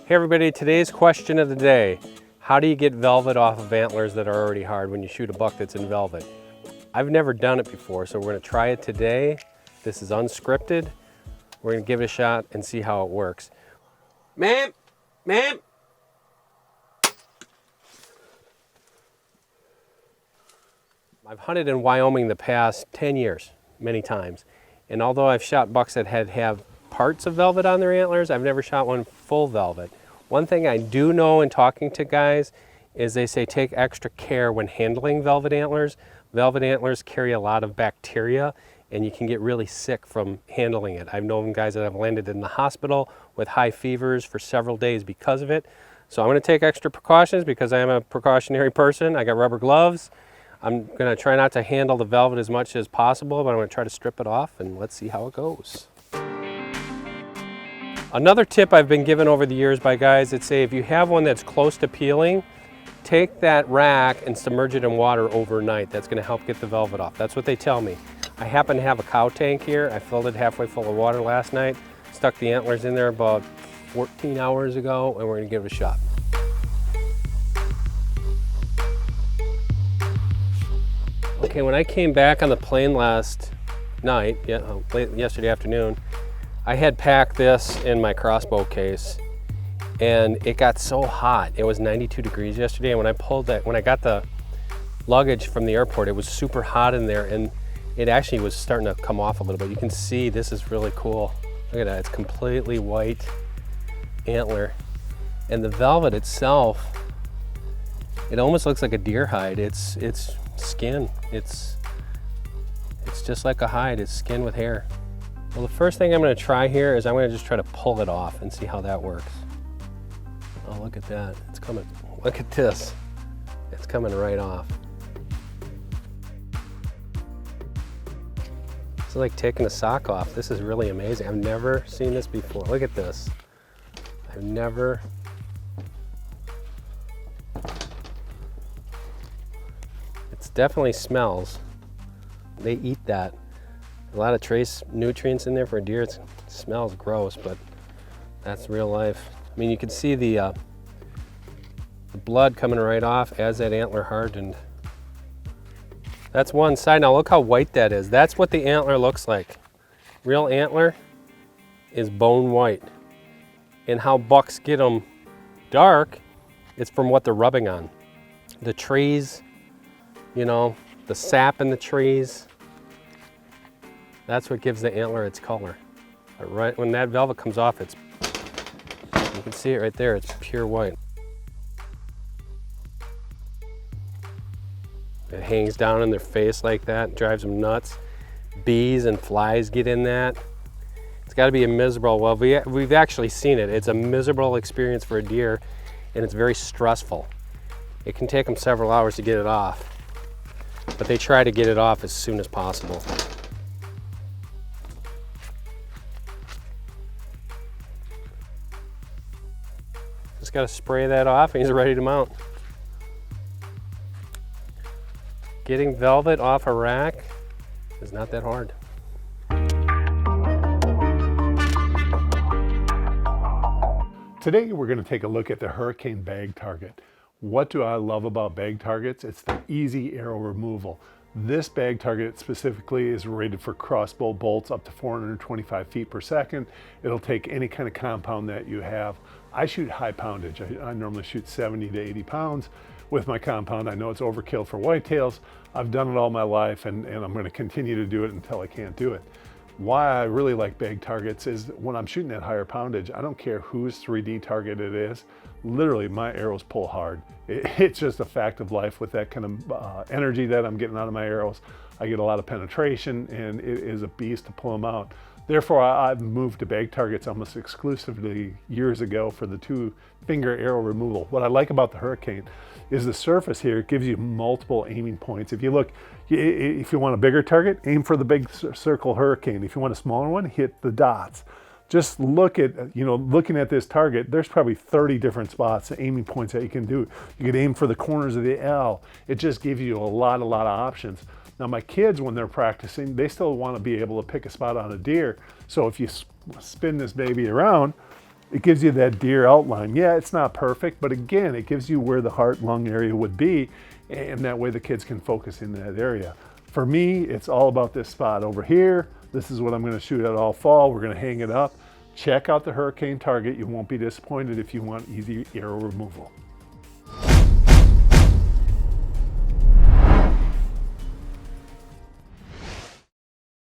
Hey everybody, today's question of the day. How do you get velvet off of antlers that are already hard when you shoot a buck that's in velvet? I've never done it before, so we're gonna try it today. This is unscripted. We're gonna give it a shot and see how it works. Ma'am, ma'am. I've hunted in Wyoming the past 10 years, many times. And although I've shot bucks that have parts of velvet on their antlers, I've never shot one full velvet. One thing I do know in talking to guys is they say take extra care when handling velvet antlers. Velvet antlers carry a lot of bacteria and you can get really sick from handling it. I've known guys that have landed in the hospital with high fevers for several days because of it. So I'm gonna take extra precautions because I am a precautionary person. I got rubber gloves. I'm gonna try not to handle the velvet as much as possible, but I'm gonna try to strip it off and let's see how it goes. Another tip I've been given over the years by guys that say if you have one that's close to peeling, take that rack and submerge it in water overnight. That's gonna help get the velvet off. That's what they tell me. I happen to have a cow tank here. I filled it halfway full of water last night, stuck the antlers in there about 14 hours ago, and we're gonna give it a shot. Okay, when I came back on the plane last night, yesterday afternoon, I had packed this in my crossbow case and it got so hot. It was 92 degrees yesterday, and when I got the luggage from the airport, it was super hot in there and it actually was starting to come off a little bit. You can see this is really cool. Look at that, it's completely white antler. And the velvet itself, it almost looks like a deer hide. It's skin. It's just like a hide, it's skin with hair. Well, the first thing I'm gonna try here is I'm gonna just try to pull it off and see how that works. Oh, look at that, it's coming. Look at this, it's coming right off. It's like taking a sock off. This is really amazing. I've never seen this before. Look at this. I've never. It definitely smells. They eat that. A lot of trace nutrients in there for a deer. It smells gross, but that's real life. I mean, you can see the blood coming right off as that antler hardened. That's one side. Now look how white that is. That's what the antler looks like. Real antler is bone white. And how bucks get them dark is from what they're rubbing on. The trees, you know, the sap in the trees. That's what gives the antler its color. But right when that velvet comes off, you can see it right there, it's pure white. It hangs down in their face like that, drives them nuts. Bees and flies get in that. It's gotta be a miserable, well, we've actually seen it. It's a miserable experience for a deer, and it's very stressful. It can take them several hours to get it off, but they try to get it off as soon as possible. Just got to spray that off and he's ready to mount. Getting velvet off a rack is not that hard. Today we're going to take a look at the Hurricane bag target. What do I love about bag targets? It's the easy arrow removal. This bag target specifically is rated for crossbow bolts up to 425 feet per second. It'll take any kind of compound that you have. I shoot high poundage. I normally shoot 70 to 80 pounds with my compound. I know it's overkill for whitetails. I've done it all my life and I'm going to continue to do it until I can't do it. Why I really like bag targets is when I'm shooting at higher poundage, I don't care whose 3D target it is. Literally, my arrows pull hard. It's just a fact of life with that kind of energy that I'm getting out of my arrows. I get a lot of penetration and it is a beast to pull them out. Therefore, I've moved to bag targets almost exclusively years ago for the 2-finger arrow removal. What I like about the Hurricane is the surface here gives you multiple aiming points. If you look, if you want a bigger target, aim for the big circle Hurricane. If you want a smaller one, hit the dots. Just look at, looking at this target, there's probably 30 different spots, aiming points that you can do. You could aim for the corners of the L. It just gives you a lot of options. Now my kids, when they're practicing, they still want to be able to pick a spot on a deer. So if you spin this baby around, It gives you that deer outline. Yeah, it's not perfect, but again, it gives you where the heart lung area would be, and that way the kids can focus in that area. For me, it's all about this spot over here. This is what I'm gonna shoot at all fall. We're gonna hang it up. Check out the hurricane target. You won't be disappointed if you want easy arrow removal.